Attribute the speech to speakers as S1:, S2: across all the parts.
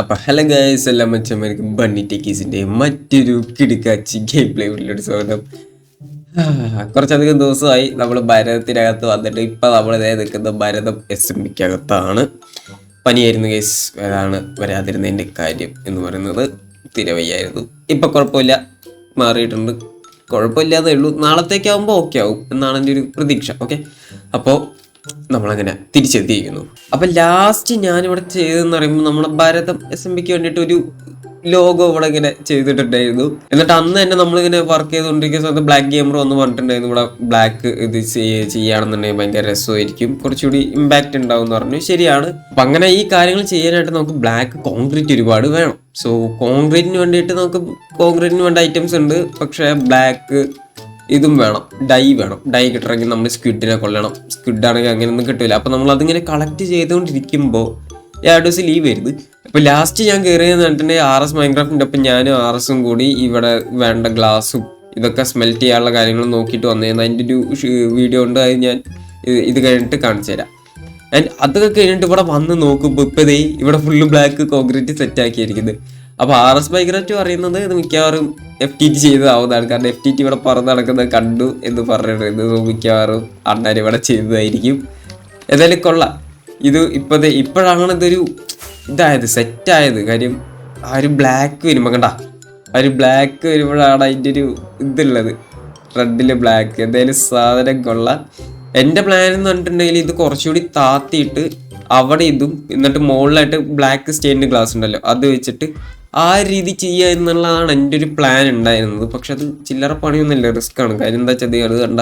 S1: അപ്പൊ hello guys, എല്ലാം മച്ചന്മാർക്ക് bunny ടെക്കീസിന്റെ മറ്റൊരു കിടുക്കാച്ചി ഗെയിം പ്ലേ വീട്ടിലോട്ട് സ്വാഗതം. കുറച്ചധികം ദിവസമായി നമ്മൾ ഭരതത്തിനകത്ത് വന്നിട്ട് ഇപ്പൊ നമ്മൾ ഇതേ നിൽക്കുന്ന ഭരതം SMBക്കകത്താണ്. പനിയായിരുന്നു ഗൈസ്, അതാണ് വരാതിരുന്നതിന്റെ കാര്യം എന്ന് പറയുന്നത്. തിരവയ്യായിരുന്നു. ഇപ്പൊ കുഴപ്പമില്ല, മാറിയിട്ടുണ്ട്. കുഴപ്പമില്ലാതെ ഉള്ളൂ. നാളത്തേക്കാവുമ്പോൾ ഓക്കെ ആവും എന്നാണ് എൻ്റെ ഒരു പ്രതീക്ഷ. ഓക്കെ, അപ്പോൾ നമ്മളങ്ങനെ തിരിച്ചെത്തിയിരിക്കുന്നു. അപ്പം ലാസ്റ്റ് ഞാനിവിടെ ചെയ്തതെന്ന് പറയുമ്പോൾ നമ്മുടെ ഭരതം SMBക്ക് വേണ്ടിയിട്ട് ഒരു ലോഗോ ഇവിടെ ഇങ്ങനെ ചെയ്തിട്ടുണ്ടായിരുന്നു. എന്നിട്ട് അന്ന് തന്നെ നമ്മളിങ്ങനെ വർക്ക് ചെയ്തുകൊണ്ടിരിക്കുന്ന സമയത്ത് ബ്ലാക്ക് ഗെയിമർ വന്ന് പറഞ്ഞിട്ടുണ്ടായിരുന്നു ഇവിടെ ബ്ലാക്ക് ഇത് ചെയ്യുകയാണെന്നുണ്ടെങ്കിൽ ഭയങ്കര രസമായിരിക്കും, കുറച്ചുകൂടി ഇമ്പാക്റ്റ് ഉണ്ടാവും എന്ന് പറഞ്ഞു. ശരിയാണ്. അപ്പം അങ്ങനെ ഈ കാര്യങ്ങൾ ചെയ്യാനായിട്ട് നമുക്ക് ബ്ലാക്ക് കോൺക്രീറ്റ് ഒരുപാട് വേണം. സോ കോൺക്രീറ്റിന് വേണ്ടിയിട്ട് നമുക്ക് കോൺക്രീറ്റിന് വേണ്ട ഐറ്റംസ് ഉണ്ട്. പക്ഷേ ബ്ലാക്ക് ഇതും വേണം, ഡൈ വേണം. ഡൈ കിട്ടണമെങ്കിൽ നമ്മൾ സ്ക്വിഡിനെ കൊല്ലണം. സ്ക്വിഡ് ആണെങ്കിൽ അങ്ങനെയൊന്നും കിട്ടില്ല. അപ്പം നമ്മൾ അതിങ്ങനെ കളക്ട് ചെയ്തുകൊണ്ടിരിക്കുമ്പോൾ ദിവസം ലീവ് വരുത്. അപ്പോൾ ലാസ്റ്റ് ഞാൻ കയറിയെന്ന് പറഞ്ഞിട്ടുണ്ടെങ്കിൽ RS മൈൻക്രാഫ്റ്റിൻ്റെ ഒപ്പം ഞാനും RSഉം കൂടി ഇവിടെ വേണ്ട ഗ്ലാസും ഇതൊക്കെ സ്മെൽറ്റ് ചെയ്യാനുള്ള കാര്യങ്ങൾ നോക്കിയിട്ട് വന്നിരുന്നു. അതിൻ്റെ ഒരു വീഡിയോ ഉണ്ട്, അത് ഞാൻ ഇത് കഴിഞ്ഞിട്ട് കാണിച്ചു തരാം. ആൻഡ് അതൊക്കെ കഴിഞ്ഞിട്ട് ഇവിടെ വന്ന് നോക്കുമ്പോൾ ഇപ്പോൾ ഇവിടെ ഫുള്ള് ബ്ലാക്ക് കോൺക്രീറ്റ് സെറ്റാക്കിയിരിക്കുന്നത്. അപ്പോൾ RS മൈൻക്രാഫ്റ്റ് പറയുന്നത് ഇത് മിക്കവാറും FTT ചെയ്തതാവുന്നതാണ്. കാരണം FTT ഇവിടെ പറന്ന് നടക്കുന്നത് കണ്ടു എന്ന് പറഞ്ഞിട്ടുണ്ട്. മിക്കവാറും അണ്ണാൻ ഇവിടെ ചെയ്തതായിരിക്കും. ഏതായാലും കൊള്ളാം. ഇത് ഇപ്പോഴാണ് ഇതൊരു ഇതായത്, സെറ്റായത്. കാര്യം ആ ഒരു ബ്ലാക്ക് വരുമ്പോൾ കണ്ട, ആ ഒരു ബ്ലാക്ക് വരുമ്പോഴാണ് അതിൻ്റെ ഒരു ഇതുള്ളത്, റെഡില് ബ്ലാക്ക്. എന്തായാലും സാധനം കൊള്ളാം. എൻ്റെ പ്ലാൻ എന്ന് പറഞ്ഞിട്ടുണ്ടെങ്കിൽ ഇത് കുറച്ചുകൂടി താത്തിയിട്ട് അവിടെ ഇതും എന്നിട്ട് മുകളിലായിട്ട് ബ്ലാക്ക് സ്റ്റെയിൻഡ് ഗ്ലാസ് ഉണ്ടല്ലോ അത് വെച്ചിട്ട് ആ രീതി ചെയ്യുക എന്നുള്ളതാണ് എൻ്റെ ഒരു പ്ലാൻ ഉണ്ടായിരുന്നത്. പക്ഷെ അത് ചില്ലറ പണിയൊന്നുമില്ല, റിസ്ക് ആണ്. കാര്യം എന്താ വെച്ചാൽ അത് കണ്ട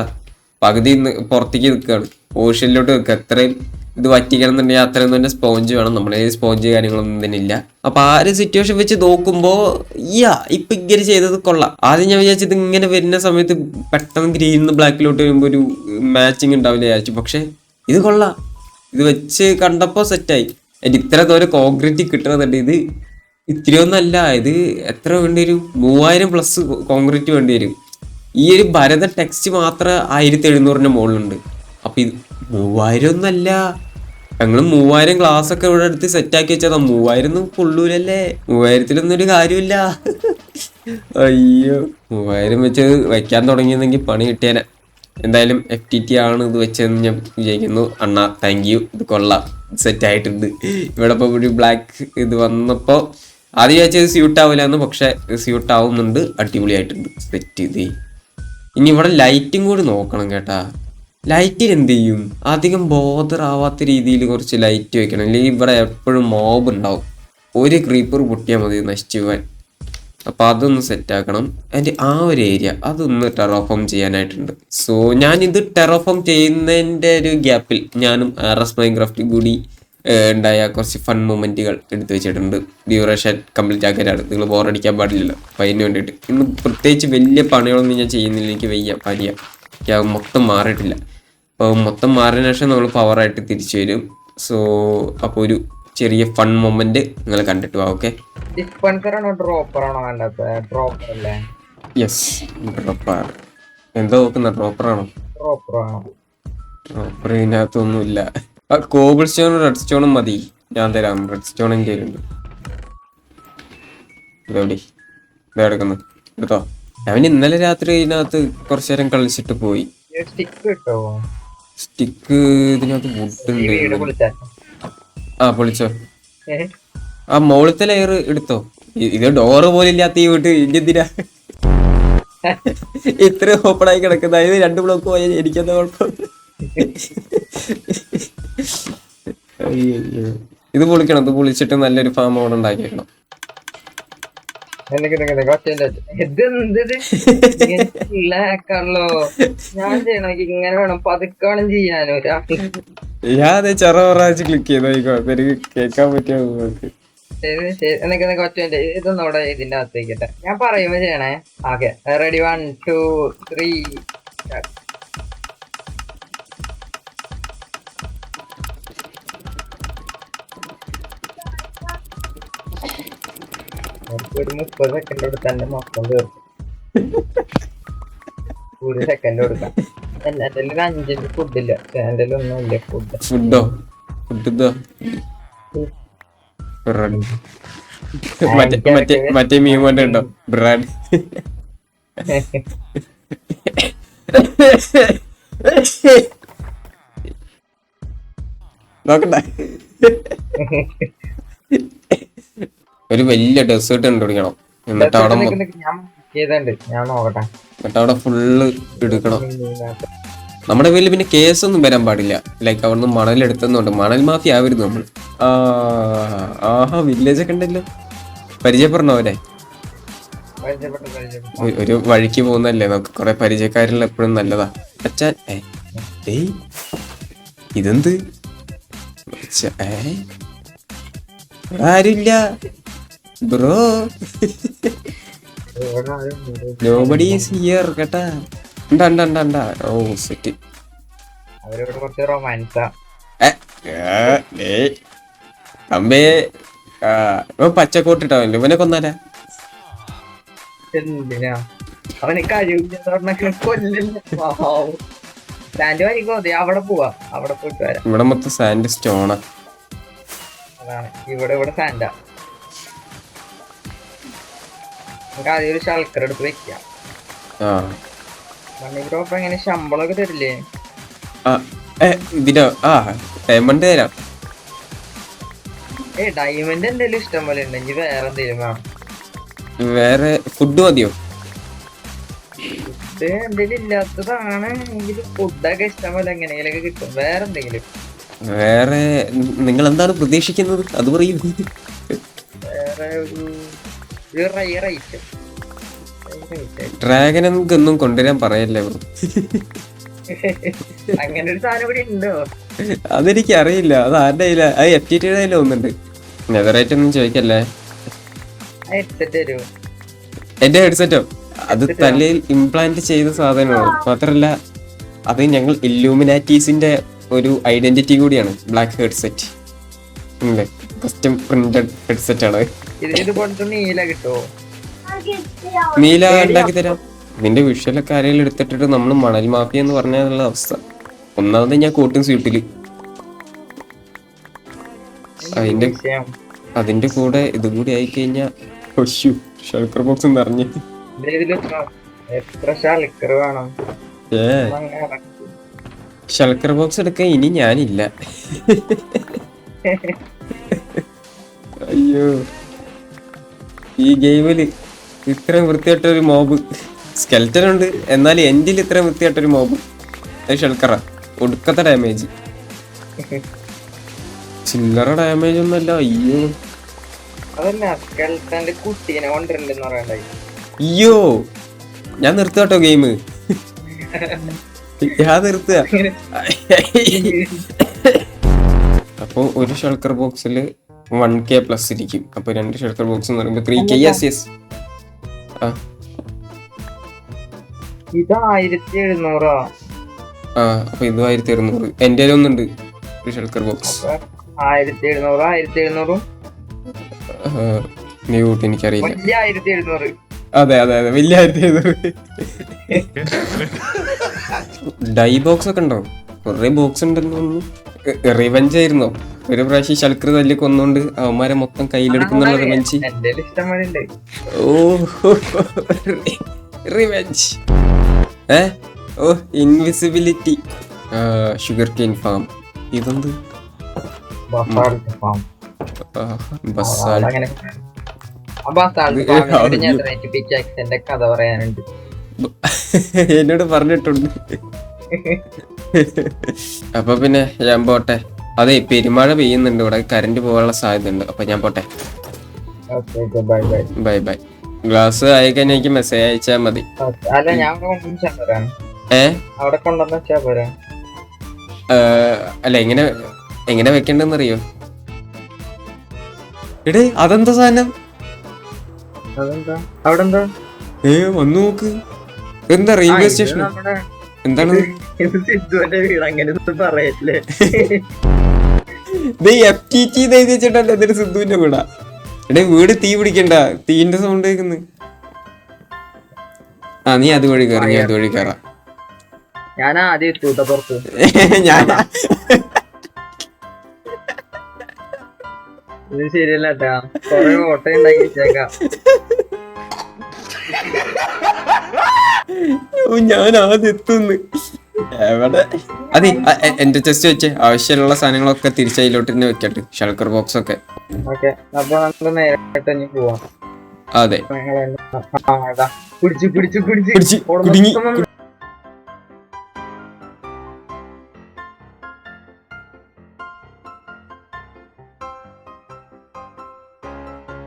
S1: പകുതി പുറത്തേക്ക് നിൽക്കുകയാണ്, ഓഷ്യനിലോട്ട് നിൽക്കുക. അത്രയും ഇത് വറ്റിക്കണം എന്നുണ്ടെങ്കിൽ അത്രയും തന്നെ സ്പോഞ്ച് വേണം. നമ്മളെ സ്പോഞ്ച് കാര്യങ്ങളൊന്നും തന്നെ ഇല്ല. അപ്പൊ ആ ഒരു സിറ്റുവേഷൻ വെച്ച് നോക്കുമ്പോൾ ഇപ്പൊ ഇങ്ങനെ ചെയ്തത് കൊള്ളാം. ആദ്യം ഞാൻ വിചാരിച്ചത് ഇങ്ങനെ വരുന്ന സമയത്ത് പെട്ടെന്ന് ഗ്രീനിന്ന് ബ്ലാക്കിലോട്ട് വരുമ്പോൾ ഒരു മാച്ചിങ് ഉണ്ടാവില്ല വിചാരിച്ചു. പക്ഷെ ഇത് കൊള്ളാം. ഇത് വെച്ച് കണ്ടപ്പോൾ സെറ്റായി. അതിന് ഇത്ര ദൂരം കോൺക്രീറ്റ് കിട്ടുന്നുണ്ട്. ഇത് ഇത്തിരിയൊന്നല്ല, ഇത് എത്ര വേണ്ടി വരും? 3000+ കോൺക്രീറ്റ് വേണ്ടി വരും. ഈ ഒരു ഭരത ടെക്സ്റ്റ് മാത്രം 1700-ന്റെ മുകളിലുണ്ട്. അപ്പൊ ഇത് 3000 ഒന്നല്ല, ഞങ്ങൾ 3000 ഗ്ലാസ് ഒക്കെ ഇവിടെ എടുത്ത് സെറ്റാക്കി വെച്ചതാ. 3000 ഒന്നും കൊള്ളൂലല്ലേ? 3000-ത്തിലൊന്നും ഒരു കാര്യമില്ല. അയ്യോ, 3000 വെച്ച് വയ്ക്കാൻ തുടങ്ങിയെന്നെങ്കിൽ പണി കിട്ടിയാനെ. എന്തായാലും FTT ആണ് ഇത് വെച്ചതെന്ന് ഞാൻ വിചാരിക്കുന്നു. അണ്ണാ താങ്ക് യു, ഇത് കൊള്ളാം, സെറ്റായിട്ടുണ്ട്. ഇവിടെ ഇപ്പോൾ ഒരു ബ്ലാക്ക് ഇത് വന്നപ്പോൾ ആദ്യം വിചാരിച്ചത് സ്യൂട്ട് ആവില്ല എന്ന്, പക്ഷെ സ്യൂട്ട് ആവുന്നുണ്ട്. അടിപൊളിയായിട്ടുണ്ട്, സെറ്റ് ഇത്. ഇനി ഇവിടെ ലൈറ്റും കൂടി നോക്കണം കേട്ടാ. ലൈറ്റിന് എന്ത് ചെയ്യും? അധികം ബോധറാവാത്ത രീതിയിൽ കുറച്ച് ലൈറ്റ് വെക്കണം, അല്ലെങ്കിൽ ഇവിടെ എപ്പോഴും മോബ് ഉണ്ടാവും. ഒരു ക്രീപ്പർ പൊട്ടിയാൽ മതി നശിച്ചു പോകാൻ. അപ്പോൾ അതൊന്ന് സെറ്റാക്കണം. അതിൻ്റെ ആ ഒരു ഏരിയ അതൊന്ന് ടെറോഫോം ചെയ്യാനായിട്ടുണ്ട്. സോ ഞാനിത് ടെറോഫോം ചെയ്യുന്നതിൻ്റെ ഒരു ഗ്യാപ്പിൽ ഞാനും RS മൈൻക്രാഫ്റ്റ് കൂടി ഉണ്ടായ കുറച്ച് ഫൺ മൊമെൻറ്റുകൾ എടുത്തു വെച്ചിട്ടുണ്ട്. ഡ്യൂറേഷൻ കംപ്ലീറ്റ് ആക്കാനാണ്, നിങ്ങൾ ബോറടിക്കാൻ പാടില്ലല്ലോ. അപ്പോൾ അതിന് വേണ്ടിയിട്ട് ഇന്ന് പ്രത്യേകിച്ച് വലിയ പണികളൊന്നും ഞാൻ ചെയ്യുന്നില്ല. എനിക്ക് വയ്യ, പനിയ. എനിക്ക് മൊത്തം മാറിയിട്ടില്ല. അപ്പോൾ മൊത്തം മാറിയതിനു ശേഷം നമ്മൾ പവറായിട്ട് തിരിച്ചു വരും. സോ അപ്പോൾ ഒരു ചെറിയ ഫൺ മൊമെന്റ് നിങ്ങൾ കണ്ടിട്ട് പോവാം. Okay, yes, dropper. എന്താ നോക്കുന്ന? ഡ്രോപ്പറാണോ? ഡ്രോപ്പർ ഇതിനകത്തൊന്നുമില്ല. കോബിൾ സ്റ്റോണും റെഡ് സ്റ്റോണും മതി, ഞാൻ തരാം. റെഡ് സ്റ്റോൺ എൻ്റെ കയ്യിലുണ്ട്. ഇതെവിടെ ഇതെടുക്കുന്നു? എടുത്തോ. അവൻ ഇന്നലെ രാത്രി ഇതിനകത്ത് കുറച്ചു നേരം കളിച്ചിട്ട് പോയി. സ്റ്റിക്ക് ഇതിനകത്ത് വുഡ് ഉണ്ട്. ആ, പൊളിച്ചോ. ആ മുകളിലത്തെ ലെയർ എടുത്തോ. ഇത് ഡോറ് പോലും ഇല്ലാത്ത ഈ വീട്ട് എന്തിനാ ഇത്ര ഓപ്പൺ ആയി കിടക്കുന്നത്? അതായത് 2 ബ്ലോക്ക് പോയാൽ എനിക്കെന്താ കുഴപ്പം? ഇത് പൊളിക്കണം. ഇത് പൊളിച്ചിട്ട് നല്ലൊരു ഫാം അവിടെ ഉണ്ടാക്കിയേക്കണം. ഞാൻ അതെ ചെറ പ്രാവശ്യം ക്ലിക്ക് ചെയ്തോ, കേൾക്കാൻ പറ്റിയ
S2: ഇതൊന്നവിടെ ഇതിന്റെ അകത്തേക്കിട്ടെ. ഞാൻ പറയുമ്പോ ചെയ്യണേ. Okay, ready, 1 2 3. ഒരു 30 സെക്കൻഡ് കൊടുത്ത് തന്നെ മൊത്തം തീർക്കും. 1 സെക്കൻഡ് കൊടുക്കാം. എൻ്റെ ഒരു 5 ഫുഡില്ല, എൻ്റെ ഒന്നുമില്ല ഫുഡ്.
S1: ഫുഡോ? ഫുഡ് മറ്റേ മീമോന്റെ ഉണ്ടോ ബ്രാഡ്? നോക്കണ്ട. ഒരു വലിയ ഡെസേർട്ട് കണ്ടുപിടിക്കണം, എന്നിട്ട് അവിടെ
S2: ഞാൻ നോക്കട്ടെ.
S1: എന്നിട്ട് അവിടെ ഫുള്ള് എടുക്കണം. നമ്മുടെ പേരിൽ പിന്നെ കേസൊന്നും വരാൻ പാടില്ല. ലൈക്ക് അവിടുന്ന് മണലെടുത്തുന്നുണ്ട്, മണൽ മാഫിയ ആവരുത് നമ്മൾ. ആഹാ വില്ലേജ് ഒക്കെ ഉണ്ടല്ലോ, പരിചയപ്പെടണോ അവരെ? ഒരു വഴിക്ക് പോകുന്നല്ലേ, നമുക്ക് കുറെ പരിചയക്കാരുള്ള എപ്പോഴും നല്ലതാ. അച്ഛൻ ഏയ് ഇതെന്ത് ആരുമില്ല ബ്രോ, നോബഡി ഈസ് ഹിയർ കേട്ടാ. ഉണ്ടാ ഓ സെറ്റ്.
S2: അവരോട് കുറച്ച് റൊമാൻസാ.
S1: അമ്പേ പച്ചക്കോട്ടിട്ടാവല്ലോ, ഇവനെ കൊന്നാലാ?
S2: എന്തിനാ അവന് കഴിവില്ല കൊല്ലല്ലോ. സാൻഡ് വരിക്കോ, അവിടെ പോവാ, അവിടെ പോയിട്ട് വരാം.
S1: ഇവിടെ മൊത്തം സാൻഡ് സ്റ്റോണാ.
S2: അതാണ് ഇവിടെ സാൻഡാ. നമുക്ക് ആദ്യം ഒരു ശൽക്കർ എടുത്ത് വെക്കാം. മണ്ണിഗ്രോ എങ്ങനെ ശമ്പളമൊക്കെ തരില്ലേ?
S1: ഇതിനോ? ഡയമണ്ട് തരാം.
S2: ഡയമണ്ട് എന്തെങ്കിലും ഇഷ്ടം പോലെ ഉണ്ടെങ്കിൽ വേറെ എന്തെങ്കിലും വേണം.
S1: വേറെ ഫുഡ് മതിയോ?
S2: ഫുഡ് എന്തെങ്കിലും ഇല്ലാത്തതാണ് എങ്കിൽ ഫുഡൊക്കെ ഇഷ്ടം പോലെ എങ്ങനെയെങ്കിലൊക്കെ കിട്ടും. വേറെ എന്തെങ്കിലും?
S1: വേറെ നിങ്ങൾ എന്താണ് പ്രതീക്ഷിക്കുന്നത് അത് പറയൂ.
S2: വേറെ ഒരു റയർ ഐറ്റം.
S1: ഡ്രാഗൻ ഒന്നും കൊണ്ടുവരാൻ പറയല്ലേ ബ്രോ.
S2: അങ്ങനെ ഒരു സാധനം കൂടി ഉണ്ടോ?
S1: അതെനിക്ക് അറിയില്ല, അത് ആരുടെ കയ്യില? അത് FTT കയ്യില ഒന്നുണ്ട്. നെതറായിട്ട് ഒന്നും ചോദിക്കല്ലേ. എന്റെ ഹെഡ്സെറ്റോ? അത് തലയിൽ ഇംപ്ലാന്റ് ചെയ്ത സാധനമാണ്. മാത്രല്ല അത് ഞങ്ങൾ ഇല്ലൂമിനാറ്റീസിന്റെ ഒരു ഐഡന്റിറ്റി കൂടിയാണ്. Black headset, custom printed headset ആണ്. നീല ഉണ്ടാക്കി തരാം. നിന്റെ വിഷ്വലൊക്കെ ആരെങ്കിലും എടുത്തിട്ടിട്ട് നമ്മൾ മണൽ മാഫിയ എന്ന് പറഞ്ഞാലുള്ള അവസ്ഥ. ഒന്നാമത് ഞാൻ കോട്ടും സ്യൂട്ടില്, അതിന്റെ കൂടെ ഇതും കൂടി ആയി കഴിഞ്ഞാ ഷൾക്കർ ബോക്സ് നിറഞ്ഞ്. ഷൾക്കർ ബോക്സ് എടുക്കാൻ ഇനി ഞാനില്ല. അയ്യോ, ഈ ഗെയിമില് ഇത്രയും വൃത്തിയായിട്ടൊരു മോബ്. സ്കെൽറ്റൻ ഉണ്ട്, എന്നാൽ എൻഡിൽ ഇത്രയും വൃത്തിയായിട്ടൊരു മോബ്. ഷൾക്കറ ഒടുക്കത്തെ ഡാമേജ്, ചില്ലറ ഡാമേജ് ഒന്നല്ല. അയ്യോ അയ്യോ, ഞാൻ നിർത്തുക ഗെയിം, ഞാൻ നിർത്തുക. അപ്പൊ ഒരു ഷൾക്കർ ബോക്സിൽ 1K പ്ലസ് ഇരിക്കും. അപ്പൊ 2 ഷൾക്കർ ബോക്സ് എന്ന് പറയുമ്പോ 3K. യെസ്
S2: ഇത് 1700.
S1: അപ്പൊ ഇത് 1600. എന്റെ ഒന്നുണ്ട് ഒരു ഷൾക്കർ ബോക്സ്.
S2: 1700
S1: ന്യൂട്ട് എനിക്കറിയില്ല.
S2: വലിയ 1700.
S1: അതെ വലിയ 1700. ഡൈ ബോക്സ് ഒക്കെ ഉണ്ടോ? കുറെ ബോക്സ് ഉണ്ടെന്ന് തോന്നുന്നു. റിവെഞ്ച് ആയിരുന്നോ? ഒരു പ്രാവശ്യം ഷൾക്കർ തല്ലി കൊന്നോണ്ട് അവന്മാരെ മൊത്തം കയ്യിലെടുക്കുന്നുള്ള റിവെഞ്ച്. റിവെഞ്ച്. ഓ ഇൻവിസിബിലിറ്റി. Sugarcane farm. ഇതെന്ത്?
S2: കഥ പറയാനുണ്ട്.
S1: എന്നോട് പറഞ്ഞിട്ടുണ്ട്. അപ്പൊ പിന്നെ ഞാൻ പോട്ടെ. അതെ, പെരുമഴ പെയ്യുന്നുണ്ട് ഇവിടെ, കറണ്ട് പോകാനുള്ള സാധ്യത ഉണ്ട്. അപ്പൊ ഞാൻ പോട്ടെ. Bye bye. ഗ്ലാസ് അയക്കാൻ എനിക്ക് മെസ്സേജ് അയച്ചാ മതി. അല്ല, എങ്ങനെ വെക്കണ്ടെന്നറിയോ? എടേ അതെന്താ സാധനം? വന്നു നോക്ക്. എന്താ റെയിൽവേ സ്റ്റേഷൻ? എന്താണ് FTT വെച്ചിട്ടല്ലേ എന്തൊരു സിദ്ധുവിന്റെ കൂടെ? എടേ വീട് തീ പിടിക്കണ്ട, തീന്റെ സൗണ്ട് കേൾക്കുന്നു. നീ അതുവഴി കയറി, ഞാൻ അതുവഴി കയറാം.
S2: ഞാൻ ഇത് ശരിയല്ല കേട്ടാ, കൊറേ ഓട്ട ഉണ്ടാക്കി വെച്ചേക്കാം.
S1: ഞാൻ ആദ്യം എത്തുന്നു എവിടെ. അതെ എന്റെ ചെസ്റ്റ് വെച്ചേ, ആവശ്യമുള്ള സാധനങ്ങളൊക്കെ തിരിച്ചതിലോട്ട് തന്നെ വെക്കട്ടെ, ഷൾക്കർ ബോക്സ് ഒക്കെ.
S2: ഓക്കെ, അപ്പൊ നമുക്ക് നേരിട്ട് തന്നെ പോവാം.
S1: അതെ
S2: പിടിച്ചു
S1: പിടിച്ച് കുടുങ്ങി.